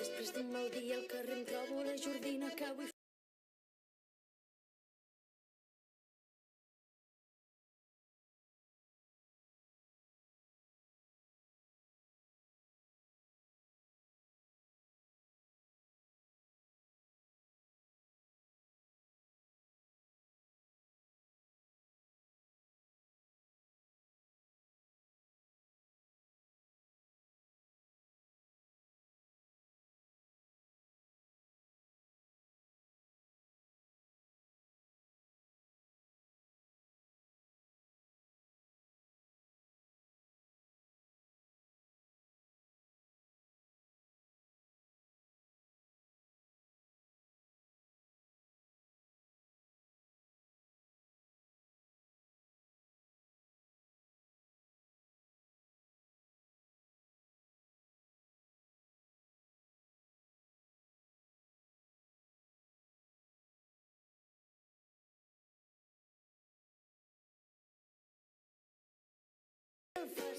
Després d'un mal dia al carrer em trobo la Jordina que avui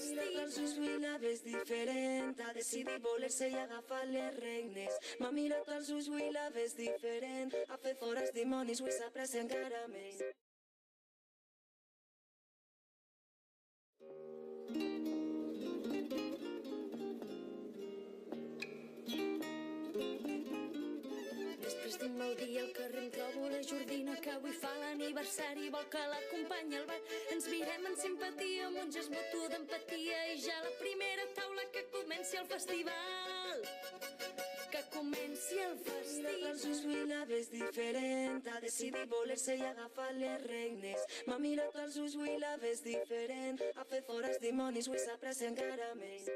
Mira els ulls i la ves diferent, ha decidit voler-se i agafar les regnes. M'ha mirat als ulls i la ves diferent, ha fet fora els dimonis, avui s'aprecia encara més. Després d'un mal dia al carrer em trobo la Jordina que avui fa l'aniversari, vol que l'acompanyi al bar. Ens mirem en simpatia amb un gest mutu d'empatia i ja la primera taula que comenci el festival. Que comenci el festival. Mira els ulls i la ves diferent, ha decidit voler-se i agafar les regnes. M'ha mirat als ulls i la ves diferent, ha fet fora els dimonis, avui s'aprecia encara més.